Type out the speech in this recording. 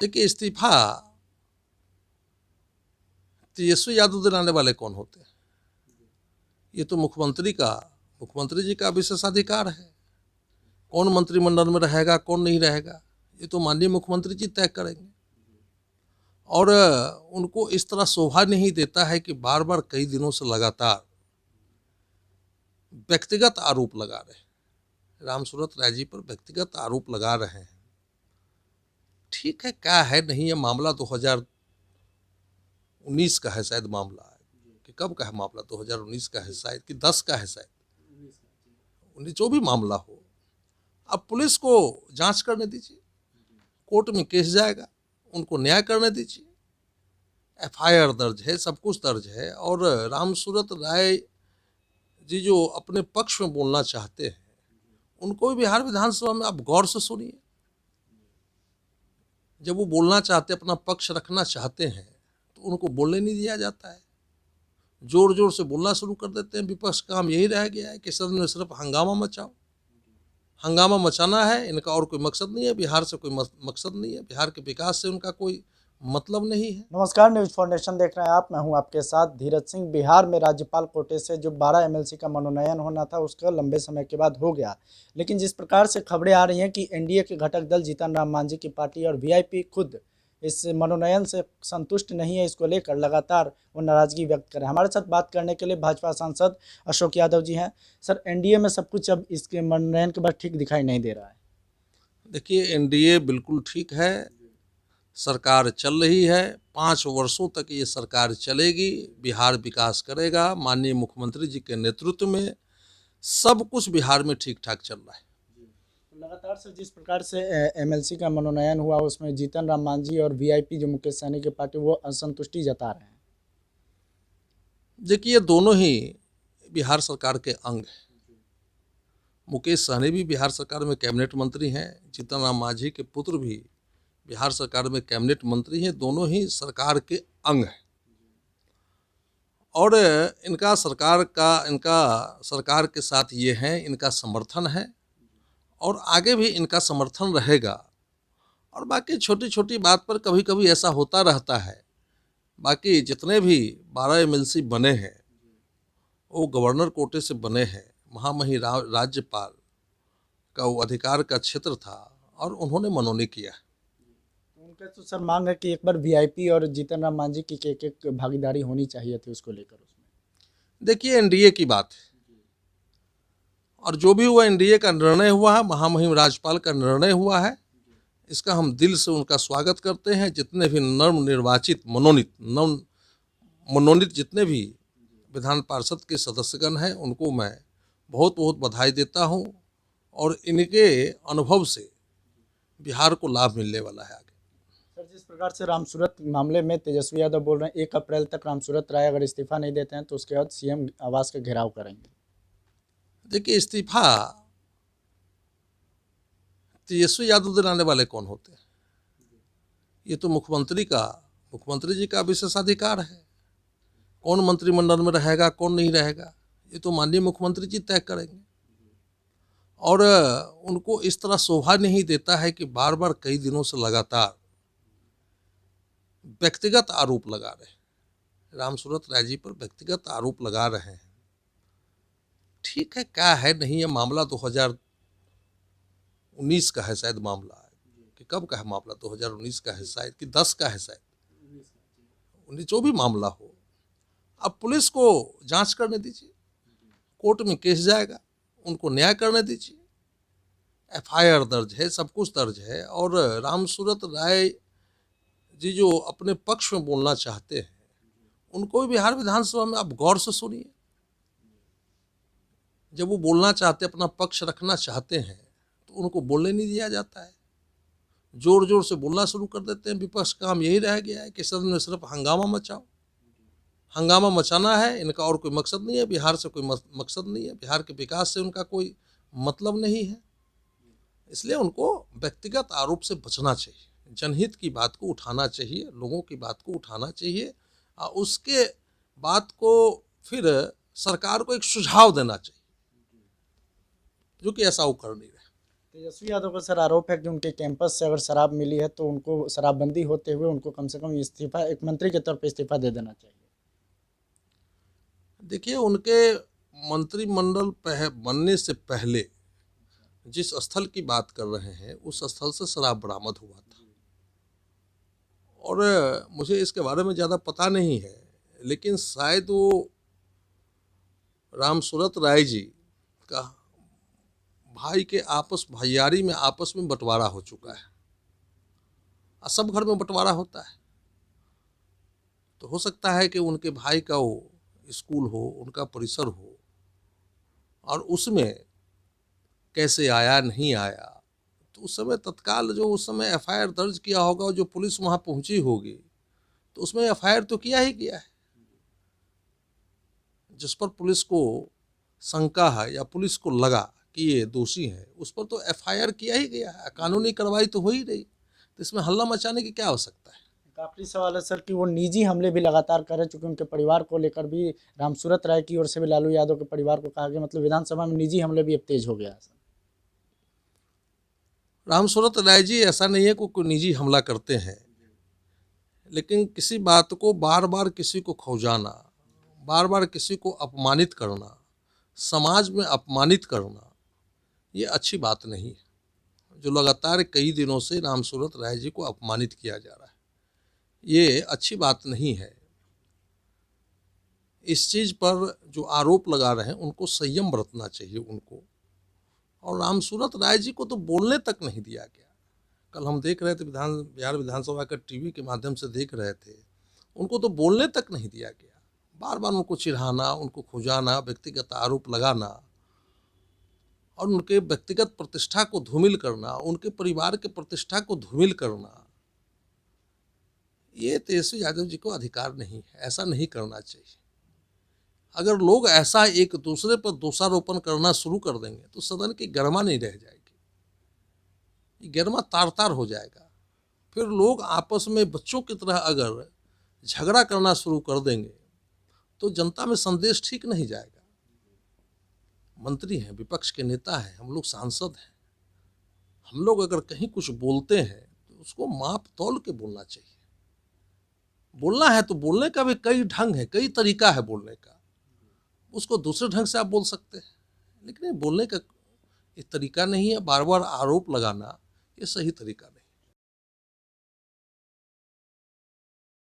देखिए, इस्तीफा तेजस्वी यादव दिलाने वाले कौन होते हैं? ये तो मुख्यमंत्री जी का विशेषाधिकार है। कौन मंत्रिमंडल में रहेगा, कौन नहीं रहेगा, ये तो माननीय मुख्यमंत्री जी तय करेंगे। और उनको इस तरह शोभा नहीं देता है कि बार बार कई दिनों से लगातार व्यक्तिगत आरोप लगा रहे हैं, रामसूरत राय जी पर व्यक्तिगत आरोप लगा रहे हैं। ठीक है, क्या है नहीं है मामला 2019 का है शायद मामला है कि कब का है मामला, 2019 का है शायद कि 10 का है शायद, 19 जो भी मामला हो, अब पुलिस को जांच करने दीजिए, कोर्ट में केस जाएगा, उनको न्याय करने दीजिए। एफआईआर दर्ज है, सब कुछ दर्ज है। और रामसूरत राय जी जो अपने पक्ष में बोलना चाहते हैं, उनको भी बिहार विधानसभा में आप गौर से सुनिए। जब वो बोलना चाहते, अपना पक्ष रखना चाहते हैं, तो उनको बोलने नहीं दिया जाता है। जोर जोर से बोलना शुरू कर देते हैं। विपक्ष का काम यही रह गया है कि सदन में सिर्फ हंगामा मचाओ, हंगामा मचाना है। इनका और कोई मकसद नहीं है, बिहार से कोई मकसद नहीं है, बिहार के विकास से उनका कोई मतलब नहीं है। नमस्कार, न्यूज फाउंडेशन देख रहे हैं आप। मैं हूं आपके साथ धीरज सिंह। बिहार में राज्यपाल कोटे से जो 12 एमएलसी का मनोनयन होना था, उसका लंबे समय के बाद हो गया। लेकिन जिस प्रकार से खबरें आ रही हैं कि एनडीए के घटक दल जीतन राम मांझी की पार्टी और वीआईपी खुद इस मनोनयन से संतुष्ट नहीं है, इसको लेकर लगातार वो नाराजगी व्यक्त करें। हमारे साथ बात करने के लिए भाजपा सांसद अशोक यादव जी हैं। सर, एनडीए में सब कुछ अब इसके मनोनयन के बाद ठीक दिखाई नहीं दे रहा है। देखिए, एनडीए बिल्कुल ठीक है, सरकार चल रही है, 5 वर्षों तक ये सरकार चलेगी, बिहार विकास करेगा। माननीय मुख्यमंत्री जी के नेतृत्व में सब कुछ बिहार में ठीक ठाक चल रहा है। लगातार सर, जिस प्रकार से एमएलसी का मनोनयन हुआ, उसमें जीतन राम मांझी और वीआईपी जो मुकेश सहनी की पार्टी, वो असंतुष्टि जता रहे हैं। देखिए, दोनों ही बिहार सरकार के अंग हैं। मुकेश सहनी भी बिहार सरकार में कैबिनेट मंत्री हैं, जीतन राम मांझी के पुत्र भी बिहार सरकार में कैबिनेट मंत्री हैं। दोनों ही सरकार के अंग हैं और इनका सरकार के साथ ये है, इनका समर्थन है और आगे भी इनका समर्थन रहेगा। और बाकी छोटी छोटी बात पर कभी कभी ऐसा होता रहता है। बाकी जितने भी 12 एमएलसी बने हैं, वो गवर्नर कोटे से बने हैं। महामहिम राज्यपाल का वो अधिकार का क्षेत्र था और उन्होंने मनोनीत किया। उनका तो सर मांग है कि एक बार वीआईपी और जीतन राम मांझी की एक भागीदारी होनी चाहिए थी, उसको लेकर। उसमें देखिए, एनडीए की बात है और जो भी हुआ एनडीए का निर्णय हुआ है, महामहिम राज्यपाल का निर्णय हुआ है, इसका हम दिल से उनका स्वागत करते हैं। जितने भी मनोनीत जितने भी विधान पार्षद के सदस्यगण हैं, उनको मैं बहुत बहुत बधाई देता हूं और इनके अनुभव से बिहार को लाभ मिलने वाला है आगे। सर, जिस प्रकार से रामसूरत मामले में तेजस्वी यादव बोल रहे हैं 1 अप्रैल तक रामसूरत राय अगर इस्तीफा नहीं देते हैं तो उसके बाद सीएम आवास का घेराव करेंगे। देखिए, इस्तीफा तेजस्वी यादव दिलाने वाले कौन होते हैं? ये तो मुख्यमंत्री जी का विशेषाधिकार है। कौन मंत्रिमंडल में रहेगा, कौन नहीं रहेगा, ये तो माननीय मुख्यमंत्री जी तय करेंगे। और उनको इस तरह शोभा नहीं देता है कि बार बार कई दिनों से लगातार व्यक्तिगत आरोप लगा रहे हैं, रामसूरत राय जी पर व्यक्तिगत आरोप लगा रहे हैं। ठीक है, क्या है नहीं है मामला 2019 का है शायद मामला है कि कब का है मामला, 2019 का है शायद कि 10 का है शायद, 19 जो भी मामला हो, अब पुलिस को जांच करने दीजिए, कोर्ट में केस जाएगा, उनको न्याय करने दीजिए। एफआईआर दर्ज है, सब कुछ दर्ज है। और रामसूरत राय जी जो अपने पक्ष में बोलना चाहते हैं, उनको भी बिहार विधानसभा में आप गौर से सुनिए। जब वो बोलना चाहते, अपना पक्ष रखना चाहते हैं, तो उनको बोलने नहीं दिया जाता है। जोर जोर से बोलना शुरू कर देते हैं। विपक्ष का काम यही रह गया है कि सदन में सिर्फ हंगामा मचाओ, हंगामा मचाना है। इनका और कोई मकसद नहीं है, बिहार से कोई मकसद नहीं है, बिहार के विकास से उनका कोई मतलब नहीं है। इसलिए उनको व्यक्तिगत आरोप से बचना चाहिए, जनहित की बात को उठाना चाहिए, लोगों की बात को उठाना चाहिए और उसके बात को फिर सरकार को एक सुझाव देना चाहिए, जो कि ऐसा वो कर नहीं रहे। तेजस्वी यादव का सर आरोप है कि उनके कैंपस से अगर शराब मिली है तो उनको शराबबंदी होते हुए उनको कम से कम इस्तीफा, एक मंत्री के तौर पे इस्तीफा दे देना चाहिए। देखिए, उनके मंत्रिमंडल बनने से पहले जिस स्थल की बात कर रहे हैं उस स्थल से शराब बरामद हुआ था, और मुझे इसके बारे में ज़्यादा पता नहीं है, लेकिन शायद वो रामसूरत राय जी का भाई के भाईयारी में आपस में बंटवारा हो चुका है। सब घर में बंटवारा होता है, तो हो सकता है कि उनके भाई का वो स्कूल हो, उनका परिसर हो, और उसमें कैसे आया नहीं आया, तो उस समय तत्काल जो उस समय एफआईआर दर्ज किया होगा और जो पुलिस वहाँ पहुंची होगी तो उसमें एफआईआर तो किया ही किया है। जिस पर पुलिस को शंका है या पुलिस को लगा कि ये दोषी है, उस पर तो एफआईआर किया ही गया है, कानूनी कार्रवाई तो हो ही रही, तो इसमें हल्ला मचाने की क्या आवश्यकता है। आखिरी सवाल है सर कि वो निजी हमले भी लगातार कर रहे, चूंकि उनके परिवार को लेकर भी रामसूरत राय की ओर से भी लालू यादव के परिवार को कहा गया, मतलब विधानसभा में निजी हमले भी अब तेज हो गया है सर। रामसूरत राय जी ऐसा नहीं है कोई निजी हमला करते हैं, लेकिन किसी बात को बार बार किसी को खौंजाना, बार बार किसी को अपमानित करना, समाज में अपमानित करना, ये अच्छी बात नहीं है। जो लगातार कई दिनों से रामसूरत राय जी को अपमानित किया जा रहा है, ये अच्छी बात नहीं है। इस चीज़ पर जो आरोप लगा रहे हैं उनको संयम बरतना चाहिए उनको, और रामसूरत राय जी को तो बोलने तक नहीं दिया गया। कल हम देख रहे थे, बिहार विधानसभा का टीवी के माध्यम से देख रहे थे, उनको तो बोलने तक नहीं दिया गया। बार बार उनको चिढ़ाना, उनको खुजाना, व्यक्तिगत आरोप लगाना और उनके व्यक्तिगत प्रतिष्ठा को धूमिल करना, उनके परिवार के प्रतिष्ठा को धूमिल करना, ये तेजस्वी यादव जी को अधिकार नहीं है, ऐसा नहीं करना चाहिए। अगर लोग ऐसा एक दूसरे पर दोषारोपण करना शुरू कर देंगे तो सदन की गरिमा नहीं रह जाएगी, ये गरिमा तार तार हो जाएगा। फिर लोग आपस में बच्चों की तरह अगर झगड़ा करना शुरू कर देंगे तो जनता में संदेश ठीक नहीं जाएगा। मंत्री हैं, विपक्ष के नेता हैं, हम लोग सांसद हैं, हम लोग अगर कहीं कुछ बोलते हैं तो उसको माप तौल के बोलना चाहिए। बोलना है तो बोलने का भी कई ढंग है, कई तरीका है बोलने का, उसको दूसरे ढंग से आप बोल सकते हैं, लेकिन ये बोलने का ये तरीका नहीं है। बार बार आरोप लगाना ये सही तरीका नहीं।